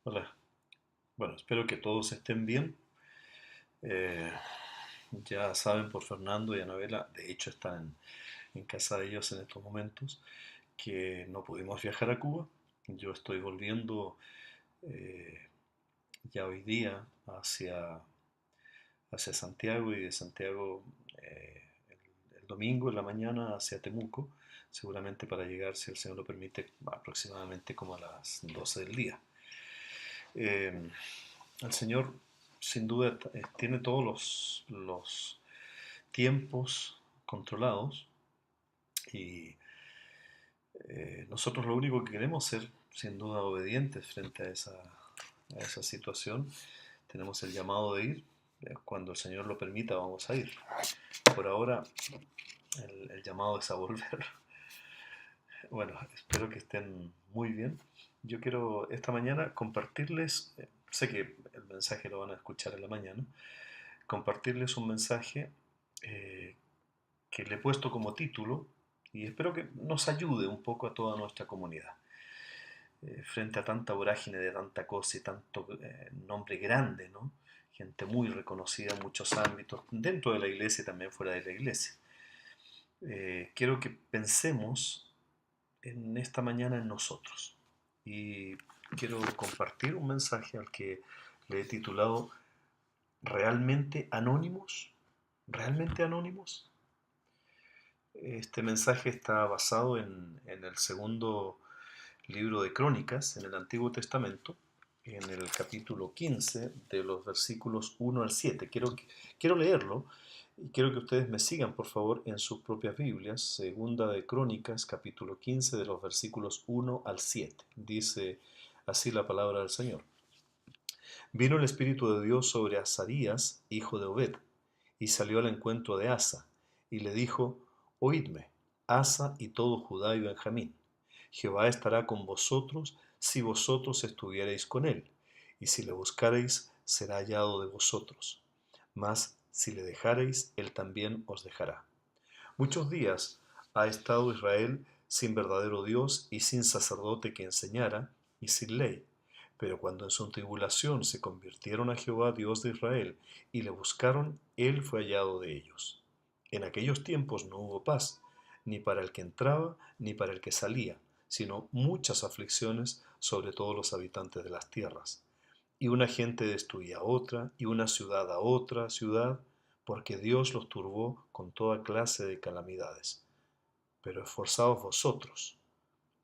Hola. Bueno, espero que todos estén bien. Eh, ya saben por Fernando y Anabela, de hecho están en casa de ellos en estos momentos, que no pudimos viajar a Cuba. Yo estoy volviendo eh, ya hoy día hacia Santiago y de Santiago el domingo en la mañana hacia Temuco, seguramente para llegar, si el Señor lo permite, aproximadamente como a las 12 del día. Eh, El Señor, sin duda, tiene todos los tiempos controlados y nosotros lo único que queremos es ser, sin duda, obedientes frente a esa situación. Tenemos el llamado de ir. Cuando el Señor lo permita, vamos a ir. Por ahora, el llamado es a volver. Bueno, espero que estén muy bien. Yo quiero esta mañana compartirles, sé que el mensaje lo van a escuchar en la mañana, compartirles un mensaje eh, que le he puesto como título y espero que nos ayude un poco a toda nuestra comunidad. Frente a tanta vorágine de tanta cosa y tanto nombre grande, ¿no? Gente muy reconocida en muchos ámbitos, dentro de la iglesia y también fuera de la iglesia. Quiero que pensemos en esta mañana en nosotros y quiero compartir un mensaje al que le he titulado ¿Realmente anónimos? ¿Realmente anónimos? Este mensaje está basado en el segundo libro de Crónicas, en el Antiguo Testamento, en el capítulo 15, de los versículos 1 al 7. Quiero leerlo y quiero que ustedes me sigan, por favor, en sus propias Biblias. Segunda de Crónicas, capítulo 15, de los versículos 1 al 7. Dice así la palabra del Señor. Vino el Espíritu de Dios sobre Azarías, hijo de Obed, y salió al encuentro de Asa, y le dijo, Oídme, Asa y todo Judá y Benjamín. Jehová estará con vosotros si vosotros estuviereis con él, y si le buscareis, será hallado de vosotros. Mas si le dejareis, él también os dejará. Muchos días ha estado Israel sin verdadero Dios y sin sacerdote que enseñara, y sin ley. Pero cuando en su tribulación se convirtieron a Jehová Dios de Israel y le buscaron, él fue hallado de ellos. En aquellos tiempos no hubo paz, ni para el que entraba, ni para el que salía, sino muchas aflicciones sobre todos los habitantes de las tierras. Y una gente destruía a otra, y una ciudad a otra ciudad, porque Dios los turbó con toda clase de calamidades. Pero esforzaos vosotros,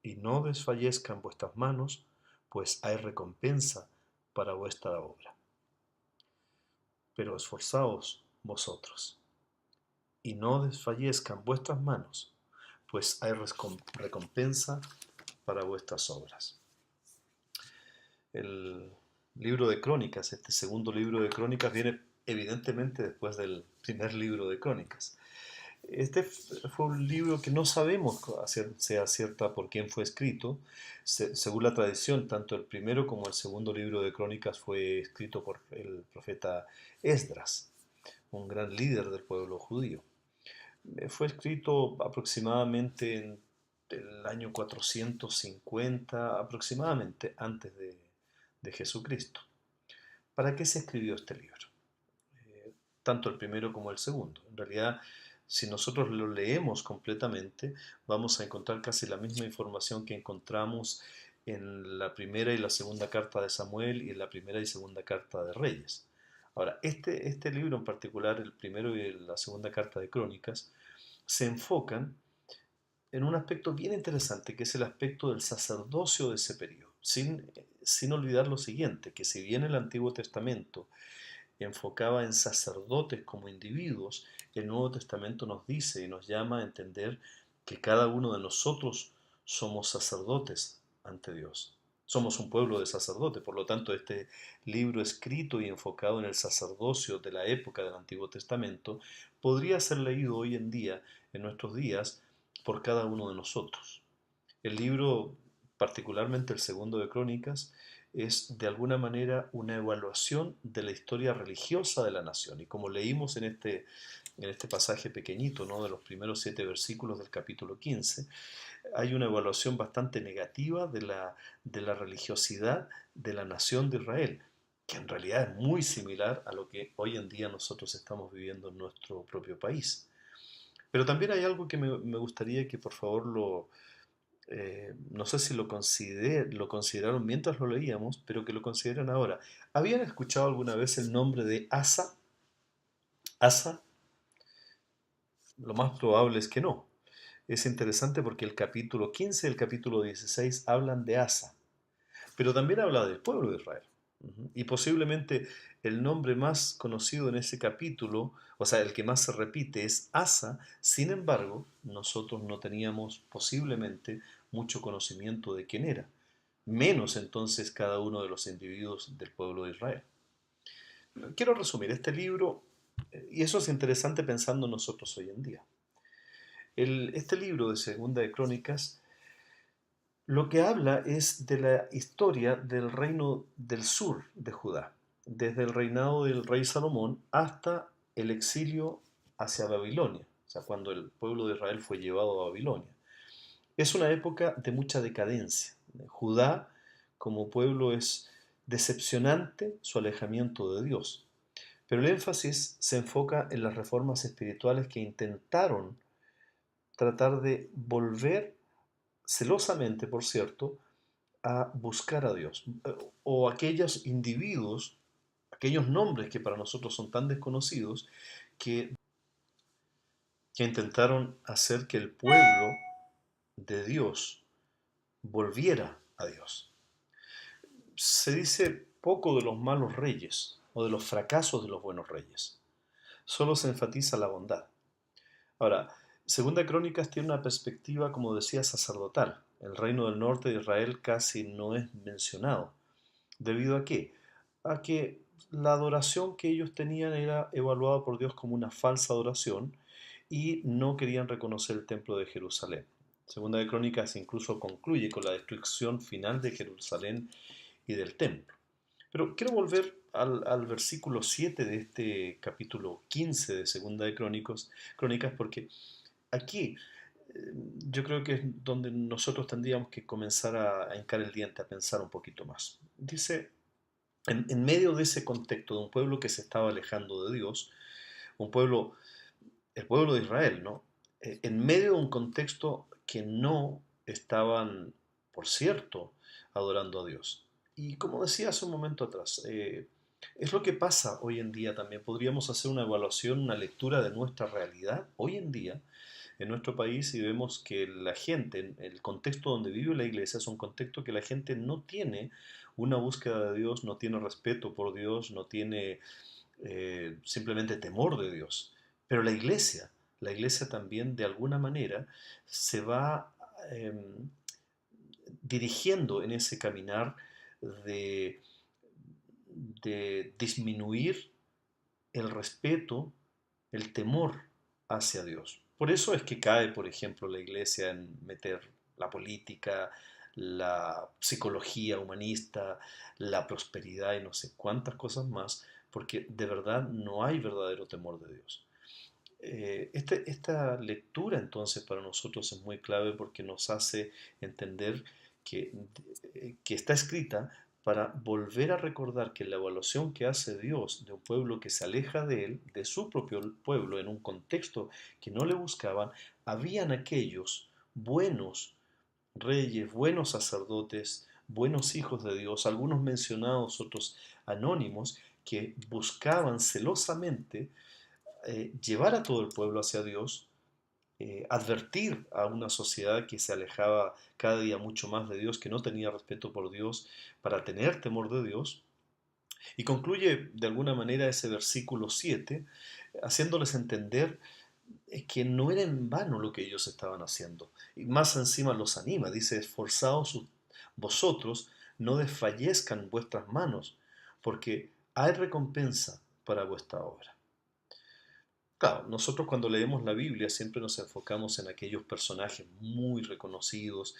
y no desfallezcan vuestras manos, pues hay recompensa para vuestra obra. Pero esforzaos vosotros, y no desfallezcan vuestras manos, pues hay recompensa para vuestras obras. El libro de Crónicas, este segundo libro de Crónicas, viene evidentemente después del primer libro de Crónicas. Este fue un libro que no sabemos sea cierta por quién fue escrito. Según la tradición, tanto el primero como el segundo libro de Crónicas fue escrito por el profeta Esdras, un gran líder del pueblo judío. Fue escrito aproximadamente en el año 450, aproximadamente antes de Jesucristo. ¿Para qué se escribió este libro? Tanto el primero como el segundo. En realidad, si nosotros lo leemos completamente, vamos a encontrar casi la misma información que encontramos en la primera y la segunda carta de Samuel y en la primera y segunda carta de Reyes. Ahora, este libro en particular, el primero y la segunda carta de Crónicas, se enfocan en un aspecto bien interesante, que es el aspecto del sacerdocio de ese periodo, sin olvidar lo siguiente, que si bien el Antiguo Testamento enfocaba en sacerdotes como individuos, el Nuevo Testamento nos dice y nos llama a entender que cada uno de nosotros somos sacerdotes ante Dios. Somos un pueblo de sacerdotes, por lo tanto este libro escrito y enfocado en el sacerdocio de la época del Antiguo Testamento podría ser leído hoy en día, en nuestros días, por cada uno de nosotros. El libro particularmente el segundo de Crónicas, es de alguna manera una evaluación de la historia religiosa de la nación. Y como leímos en este pasaje pequeñito, ¿no?, de los primeros 7 versículos del capítulo 15, hay una evaluación bastante negativa de la religiosidad de la nación de Israel, que en realidad es muy similar a lo que hoy en día nosotros estamos viviendo en nuestro propio país. Pero también hay algo que me gustaría que por favor no sé si lo consideraron mientras lo leíamos, pero que lo consideren ahora. ¿Habían escuchado alguna vez el nombre de Asa? Asa, lo más probable es que no. Es interesante porque el capítulo 15 y el capítulo 16 hablan de Asa, pero también habla del pueblo de Israel. Y posiblemente el nombre más conocido en ese capítulo, o sea, el que más se repite es Asa. Sin embargo, nosotros no teníamos posiblemente mucho conocimiento de quién era, menos entonces cada uno de los individuos del pueblo de Israel. Quiero resumir este libro, y eso es interesante pensando nosotros hoy en día. Este libro de Segunda de Crónicas lo que habla es de la historia del reino del sur de Judá, desde el reinado del rey Salomón hasta el exilio hacia Babilonia, o sea, cuando el pueblo de Israel fue llevado a Babilonia. Es una época de mucha decadencia. Judá como pueblo es decepcionante su alejamiento de Dios, pero el énfasis se enfoca en las reformas espirituales que intentaron tratar de volver celosamente, por cierto, a buscar a Dios. O aquellos individuos, aquellos nombres que para nosotros son tan desconocidos, que, que intentaron hacer que el pueblo de Dios volviera a Dios. Se dice poco de los malos reyes o de los fracasos de los buenos reyes. Solo se enfatiza la bondad. Ahora, Segunda Crónicas tiene una perspectiva, como decía, sacerdotal. El reino del norte de Israel casi no es mencionado. ¿Debido a qué? A que la adoración que ellos tenían era evaluada por Dios como una falsa adoración y no querían reconocer el templo de Jerusalén. Segunda de Crónicas incluso concluye con la destrucción final de Jerusalén y del templo. Pero quiero volver al versículo 7 de este capítulo 15 de Segunda de Crónicas, porque aquí yo creo que es donde nosotros tendríamos que comenzar a hincar el diente, a pensar un poquito más. Dice, en medio de ese contexto de un pueblo que se estaba alejando de Dios, un pueblo, el pueblo de Israel, ¿no? En medio de un contexto que no estaban, por cierto, adorando a Dios. Y como decía hace un momento atrás, es lo que pasa hoy en día también. Podríamos hacer una evaluación, una lectura de nuestra realidad hoy en día en nuestro país y vemos que la gente, el contexto donde vive la iglesia es un contexto que la gente no tiene una búsqueda de Dios, no tiene respeto por Dios, no tiene simplemente temor de Dios. Pero la iglesia también de alguna manera se va eh, dirigiendo en ese caminar de, de disminuir el respeto, el temor hacia Dios. Por eso es que cae, por ejemplo, la iglesia en meter la política, la psicología humanista, la prosperidad y no sé cuántas cosas más, porque de verdad no hay verdadero temor de Dios. Esta lectura entonces para nosotros es muy clave porque nos hace entender que, que está escrita para volver a recordar que la evaluación que hace Dios de un pueblo que se aleja de él, de su propio pueblo, en un contexto que no le buscaban, habían aquellos buenos reyes, buenos sacerdotes, buenos hijos de Dios, algunos mencionados, otros anónimos, que buscaban celosamente llevar a todo el pueblo hacia Dios, advertir a una sociedad que se alejaba cada día mucho más de Dios, que no tenía respeto por Dios, para tener temor de Dios. Y concluye de alguna manera ese versículo 7, haciéndoles entender que no era en vano lo que ellos estaban haciendo. Y más encima los anima, dice, esforzaos vosotros, no desfallezcan vuestras manos, porque hay recompensa para vuestra obra. Claro, nosotros cuando leemos la Biblia siempre nos enfocamos en aquellos personajes muy reconocidos.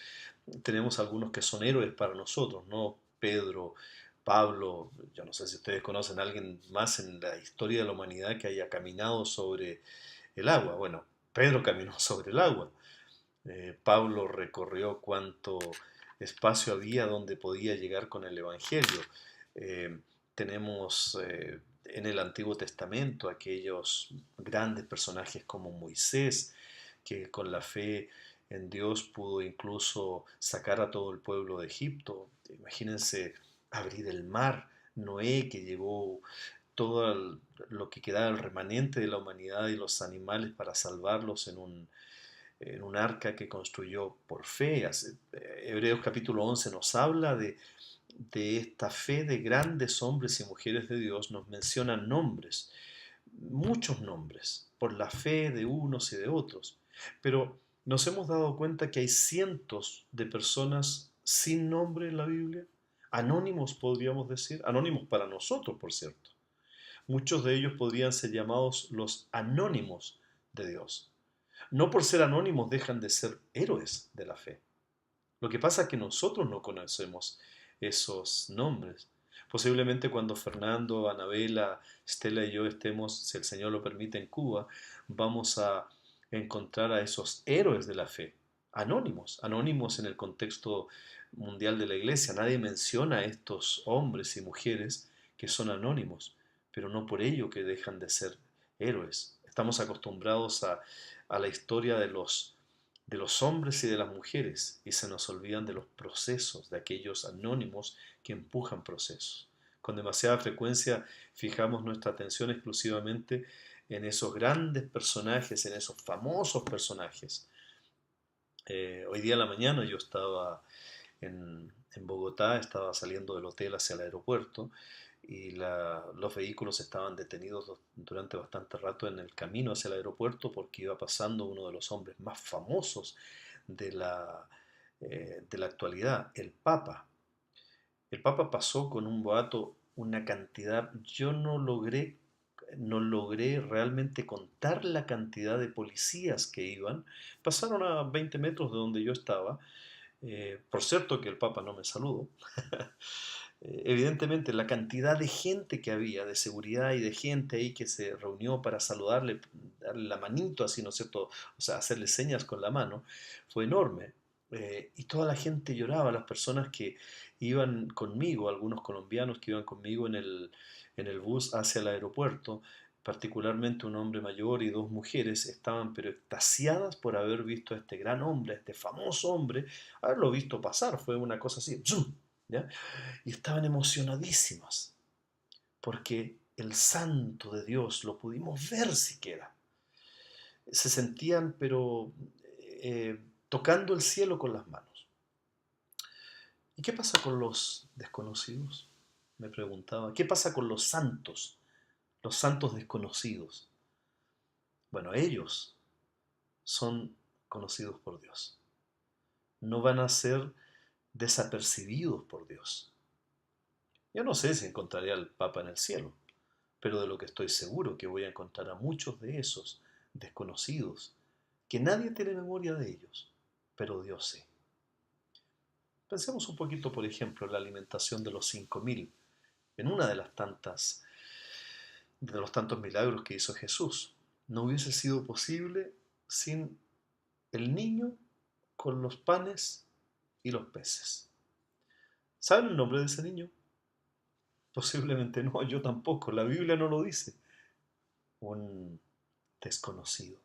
Tenemos algunos que son héroes para nosotros, ¿no? Pedro, Pablo, yo no sé si ustedes conocen a alguien más en la historia de la humanidad que haya caminado sobre el agua. Bueno, Pedro caminó sobre el agua. Pablo recorrió cuánto espacio había donde podía llegar con el Evangelio. Eh, tenemos en el Antiguo Testamento aquellos grandes personajes como Moisés, que con la fe en Dios pudo incluso sacar a todo el pueblo de Egipto. Imagínense abrir el mar, Noé que llevó todo lo que quedaba el remanente de la humanidad y los animales para salvarlos en un arca que construyó por fe. Hebreos capítulo 11 nos habla de esta fe de grandes hombres y mujeres de Dios, nos mencionan nombres, muchos nombres, por la fe de unos y de otros. Pero nos hemos dado cuenta que hay cientos de personas sin nombre en la Biblia, anónimos podríamos decir, anónimos para nosotros, por cierto. Muchos de ellos podrían ser llamados los anónimos de Dios. No por ser anónimos dejan de ser héroes de la fe. Lo que pasa es que nosotros no conocemos esos nombres. Posiblemente cuando Fernando, Anabela, Estela y yo estemos, si el Señor lo permite, en Cuba, vamos a encontrar a esos héroes de la fe, anónimos, anónimos en el contexto mundial de la iglesia. Nadie menciona a estos hombres y mujeres que son anónimos, pero no por ello que dejan de ser héroes. Estamos acostumbrados a la historia de los hombres y de las mujeres y se nos olvidan de los procesos, de aquellos anónimos que empujan procesos. Con demasiada frecuencia fijamos nuestra atención exclusivamente en esos grandes personajes, en esos famosos personajes. Hoy día en la mañana yo estaba en Bogotá, estaba saliendo del hotel hacia el aeropuerto y los vehículos estaban detenidos durante bastante rato en el camino hacia el aeropuerto porque iba pasando uno de los hombres más famosos de de la actualidad, el Papa. El Papa pasó con un boato una cantidad, yo no logré realmente contar la cantidad de policías que iban. Pasaron a 20 metros de donde yo estaba. Por cierto que el Papa no me saludó. Evidentemente la cantidad de gente que había, de seguridad y de gente ahí que se reunió para saludarle, darle la manito así, ¿no es cierto? O sea, hacerle señas con la mano, fue enorme. Y toda la gente lloraba, las personas que iban conmigo, algunos colombianos que iban conmigo en el bus hacia el aeropuerto, particularmente un hombre mayor y dos mujeres, estaban pero extasiadas por haber visto a este gran hombre, a este famoso hombre, haberlo visto pasar, fue una cosa así, ¡zum! ¿Ya? Y estaban emocionadísimas porque el santo de Dios lo pudimos ver siquiera. Se sentían pero tocando el cielo con las manos. ¿Y qué pasa con los desconocidos? Me preguntaba. ¿Qué pasa con los santos desconocidos? Bueno, ellos son conocidos por Dios. No van a ser desapercibidos por Dios. Yo no sé si encontraré al Papa en el cielo, pero de lo que estoy seguro que voy a encontrar a muchos de esos desconocidos, que nadie tiene memoria de ellos, pero Dios sí. Pensemos un poquito, por ejemplo, en la alimentación de los 5.000, en una de los tantos milagros que hizo Jesús. No hubiese sido posible sin el niño con los panes y los peces. ¿Saben el nombre de ese niño? Posiblemente no, yo tampoco, la Biblia no lo dice. Un desconocido.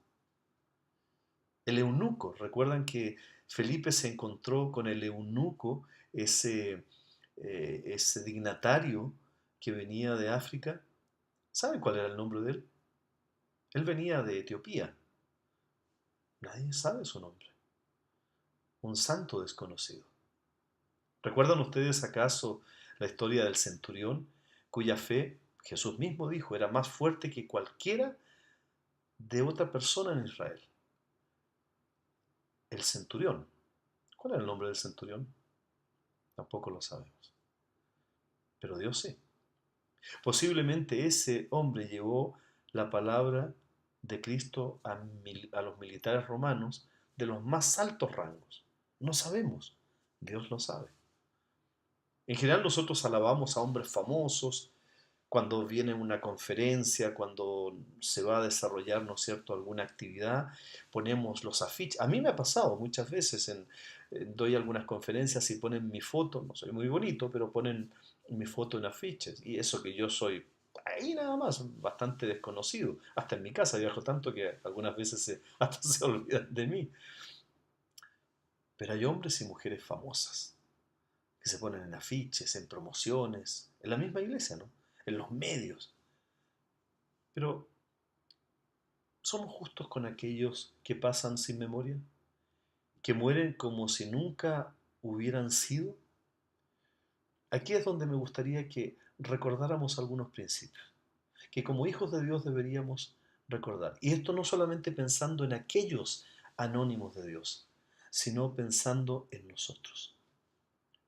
El eunuco, recuerdan que Felipe se encontró con el eunuco, ese, ese dignatario que venía de África. ¿Saben cuál era el nombre de él? Él venía de Etiopía. Nadie sabe su nombre. Un santo desconocido. ¿Recuerdan ustedes acaso la historia del centurión, cuya fe, Jesús mismo dijo, era más fuerte que cualquiera de otra persona en Israel? El centurión. ¿Cuál era el nombre del centurión? Tampoco lo sabemos. Pero Dios sí. Posiblemente ese hombre llevó la palabra de Cristo a los militares romanos de los más altos rangos? No sabemos, Dios lo sabe. En general nosotros alabamos a hombres famosos cuando viene una conferencia, cuando se va a desarrollar, ¿no es cierto?, alguna actividad, ponemos los afiches. A mí me ha pasado muchas veces, doy algunas conferencias y ponen mi foto, no soy muy bonito, pero ponen mi foto en afiches. Y eso que yo soy ahí nada más, bastante desconocido. Hasta en mi casa viajo tanto que algunas veces hasta se olvidan de mí. Pero hay hombres y mujeres famosas que se ponen en afiches, en promociones, en la misma iglesia, ¿no? En los medios. Pero ¿somos justos con aquellos que pasan sin memoria? ¿Que mueren como si nunca hubieran sido? Aquí es donde me gustaría que recordáramos algunos principios, que como hijos de Dios deberíamos recordar. Y esto no solamente pensando en aquellos anónimos de Dios, sino pensando en nosotros,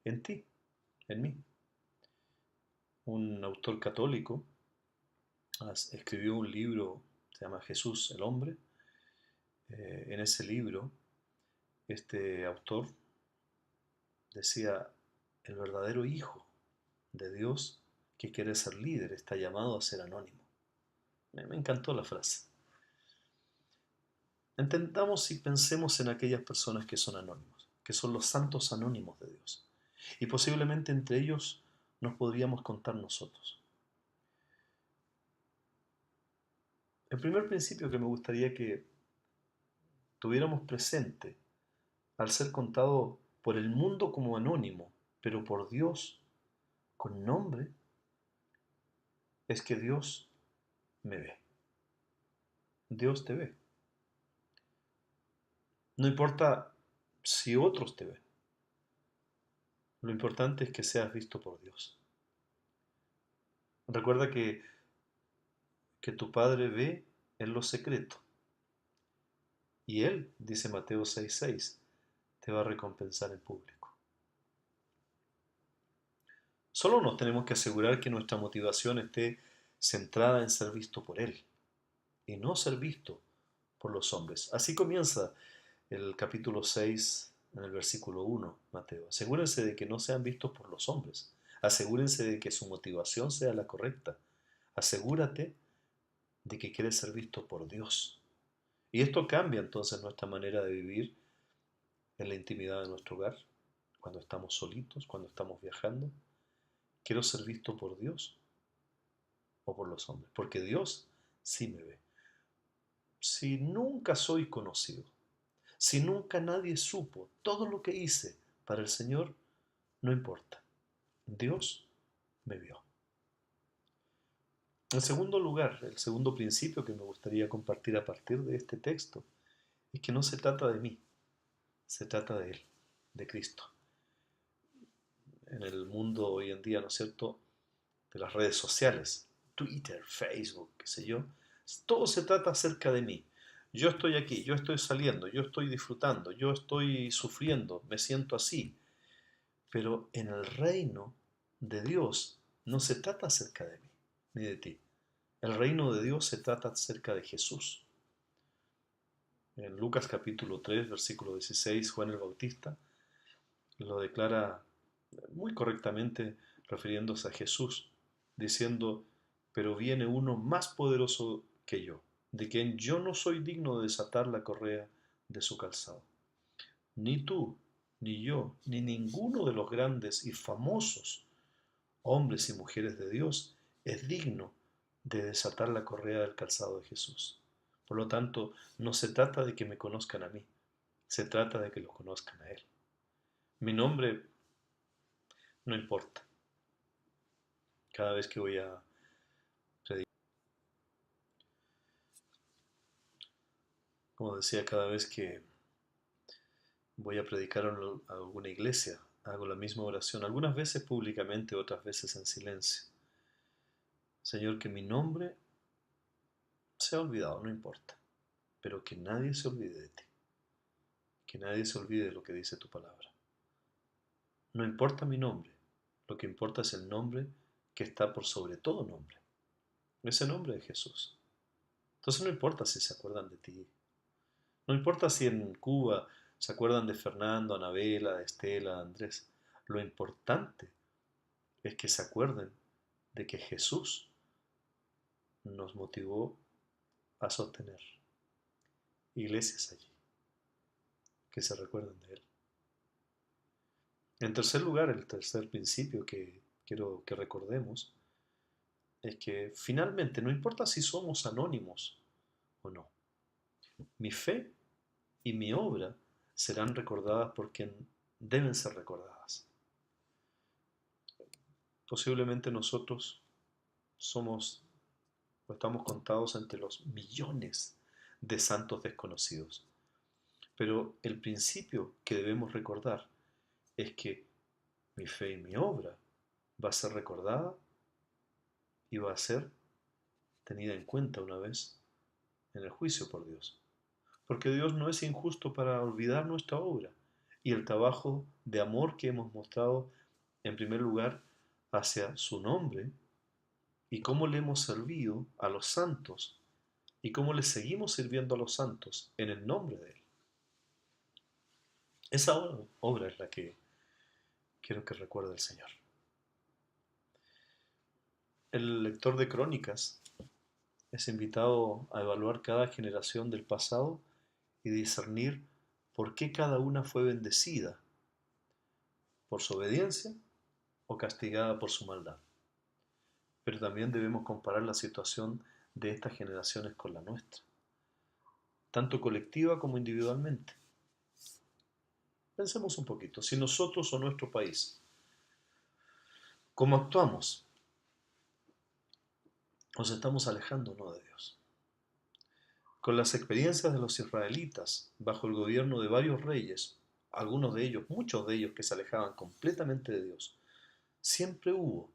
en ti, en mí. Un autor católico escribió un libro, se llama Jesús el hombre. En ese libro, este autor decía, el verdadero hijo de Dios que quiere ser líder está llamado a ser anónimo. Me encantó la frase. Entendamos y pensemos en aquellas personas que son anónimos, que son los santos anónimos de Dios. Y posiblemente entre ellos nos podríamos contar nosotros. El primer principio que me gustaría que tuviéramos presente al ser contado por el mundo como anónimo, pero por Dios con nombre, es que Dios me ve. Dios te ve. No importa si otros te ven. Lo importante es que seas visto por Dios. Recuerda que tu Padre ve en lo secreto. Y Él, dice Mateo 6:6, te va a recompensar en público. Solo nos tenemos que asegurar que nuestra motivación esté centrada en ser visto por Él y no ser visto por los hombres. Así comienza el capítulo 6 en el versículo 1, Mateo. Asegúrense de que no sean vistos por los hombres. Asegúrense de que su motivación sea la correcta. Asegúrate de que quieres ser visto por Dios. Y esto cambia entonces nuestra manera de vivir en la intimidad de nuestro hogar, cuando estamos solitos, cuando estamos viajando. ¿Quiero ser visto por Dios o por los hombres? Porque Dios sí me ve. Si nunca soy conocido, si nunca nadie supo todo lo que hice para el Señor, no importa. Dios me vio. En segundo lugar, el segundo principio que me gustaría compartir a partir de este texto es que no se trata de mí, se trata de Él, de Cristo. En el mundo hoy en día, ¿no es cierto?, de las redes sociales, Twitter, Facebook, qué sé yo, todo se trata acerca de mí. Yo estoy aquí, yo estoy saliendo, yo estoy disfrutando, yo estoy sufriendo, me siento así. Pero en el reino de Dios no se trata acerca de mí, ni de ti. El reino de Dios se trata acerca de Jesús. En Lucas capítulo 3, versículo 16, Juan el Bautista lo declara muy correctamente refiriéndose a Jesús, diciendo, pero viene uno más poderoso que yo, de quien yo no soy digno de desatar la correa de su calzado. Ni tú, ni yo, ni ninguno de los grandes y famosos hombres y mujeres de Dios es digno de desatar la correa del calzado de Jesús. Por lo tanto, no se trata de que me conozcan a mí, se trata de que lo conozcan a Él. Mi nombre no importa. Cada vez que voy a predicar, como decía, cada vez que voy a predicar a alguna iglesia, hago la misma oración, algunas veces públicamente, otras veces en silencio. Señor, que mi nombre sea olvidado, no importa, pero que nadie se olvide de ti, que nadie se olvide de lo que dice tu palabra. No importa mi nombre, lo que importa es el nombre que está por sobre todo nombre, ese nombre de Jesús. Entonces no importa si se acuerdan de ti, no importa si en Cuba se acuerdan de Fernando, Anabela, de Estela, de Andrés. Lo importante es que se acuerden de que Jesús nos motivó a sostener iglesias allí, que se recuerden de Él. En tercer lugar, el tercer principio que quiero que recordemos es que finalmente no importa si somos anónimos o no, mi fe y mi obra serán recordadas por quien deben ser recordadas. Posiblemente nosotros somos o estamos contados entre los millones de santos desconocidos. Pero el principio que debemos recordar es que mi fe y mi obra va a ser recordada y va a ser tenida en cuenta una vez en el juicio por Dios. Porque Dios no es injusto para olvidar nuestra obra y el trabajo de amor que hemos mostrado en primer lugar hacia su nombre y cómo le hemos servido a los santos y cómo le seguimos sirviendo a los santos en el nombre de Él. Esa obra es la que quiero que recuerde el Señor. El lector de crónicas es invitado a evaluar cada generación del pasado y discernir por qué cada una fue bendecida, por su obediencia o castigada por su maldad. Pero también debemos comparar la situación de estas generaciones con la nuestra, tanto colectiva como individualmente. Pensemos un poquito, si nosotros o nuestro país, ¿cómo actuamos? ¿Nos estamos alejando o no de Dios? Con las experiencias de los israelitas bajo el gobierno de varios reyes, algunos de ellos, muchos de ellos que se alejaban completamente de Dios, siempre hubo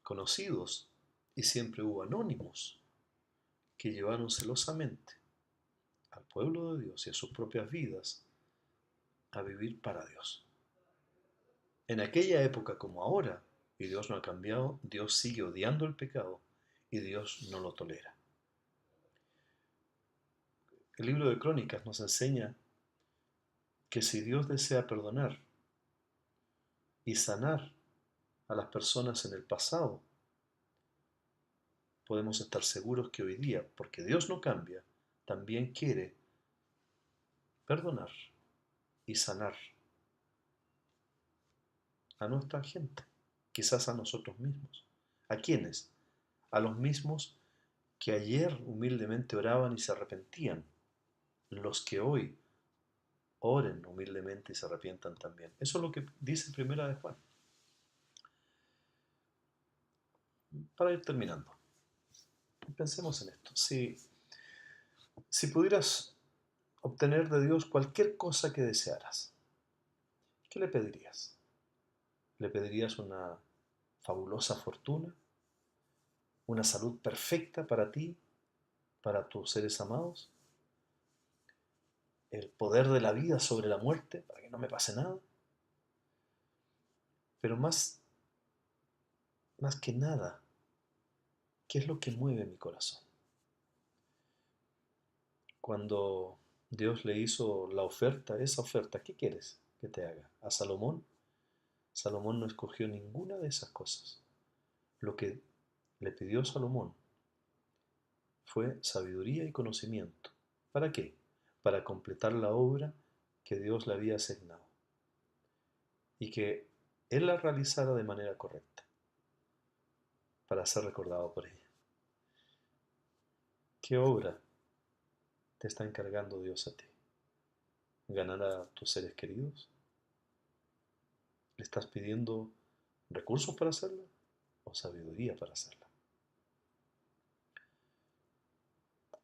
conocidos y siempre hubo anónimos que llevaron celosamente al pueblo de Dios y a sus propias vidas a vivir para Dios. En aquella época como ahora, y Dios no ha cambiado, Dios sigue odiando el pecado y Dios no lo tolera. El libro de Crónicas nos enseña que si Dios desea perdonar y sanar a las personas en el pasado, podemos estar seguros que hoy día, porque Dios no cambia, también quiere perdonar y sanar a nuestra gente, quizás a nosotros mismos. ¿A quiénes? A los mismos que ayer humildemente oraban y se arrepentían, los que hoy oren humildemente y se arrepientan también. Eso es lo que dice Primera de Juan. Para ir terminando, pensemos en esto. Si pudieras obtener de Dios cualquier cosa que desearas, ¿qué le pedirías? ¿Le pedirías una fabulosa fortuna? ¿Una salud perfecta para ti, para tus seres amados? ¿El poder de la vida sobre la muerte para que no me pase nada? Pero más que nada, ¿qué es lo que mueve mi corazón? Cuando Dios le hizo la oferta, esa oferta, ¿qué quieres que te haga? A Salomón, Salomón no escogió ninguna de esas cosas. Lo que le pidió Salomón fue sabiduría y conocimiento. ¿Para qué? Para completar la obra que Dios le había asignado y que él la realizara de manera correcta, para ser recordado por ella. ¿Qué obra te está encargando Dios a ti? ¿Ganar a tus seres queridos? ¿Le estás pidiendo recursos para hacerla o sabiduría para hacerla?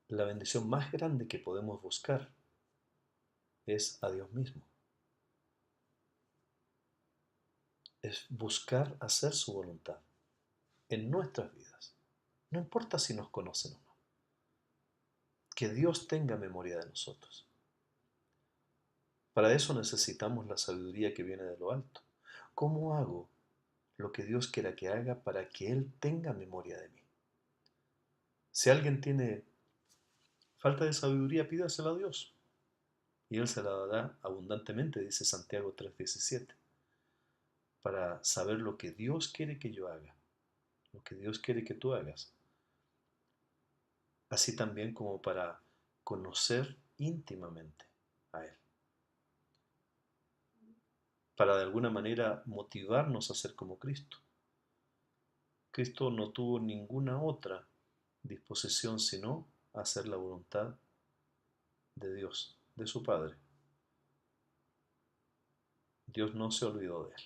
La bendición más grande que podemos buscar es a Dios mismo. Es buscar hacer su voluntad en nuestras vidas. No importa si nos conocen o no. Que Dios tenga memoria de nosotros. Para eso necesitamos la sabiduría que viene de lo alto. ¿Cómo hago lo que Dios quiera que haga para que Él tenga memoria de mí? Si alguien tiene Falta de sabiduría, pídasela a Dios y Él se la dará abundantemente, dice Santiago 3:17, para saber lo que Dios quiere que yo haga, lo que Dios quiere que tú hagas, así también como para conocer íntimamente a Él, para de alguna manera motivarnos a ser como Cristo. Cristo no tuvo ninguna otra disposición sino hacer la voluntad de Dios, de su Padre. Dios no se olvidó de Él.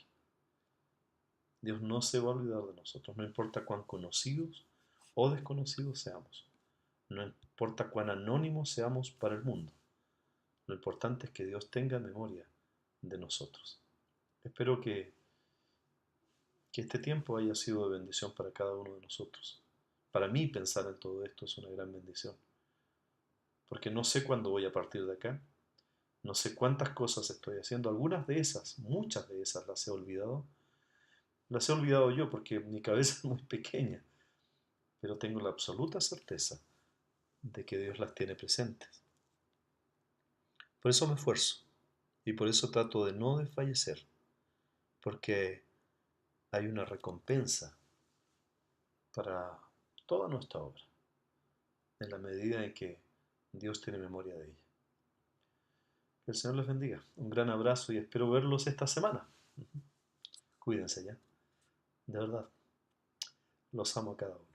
Dios no se va a olvidar de nosotros, no importa cuán conocidos o desconocidos seamos, no importa cuán anónimos seamos para el mundo. Lo importante es que Dios tenga memoria de nosotros. Espero que este tiempo haya sido de bendición para cada uno de nosotros. Para mí pensar en todo esto es una gran bendición, porque no sé cuándo voy a partir de acá, no sé cuántas cosas estoy haciendo, algunas de esas, muchas de esas las he olvidado yo porque mi cabeza es muy pequeña, pero tengo la absoluta certeza de que Dios las tiene presentes. Por eso me esfuerzo y por eso trato de no desfallecer, porque hay una recompensa para toda nuestra obra, en la medida en que Dios tiene memoria de ella. Que el Señor les bendiga. Un gran abrazo y espero verlos esta semana. Cuídense ya. De verdad. Los amo a cada uno.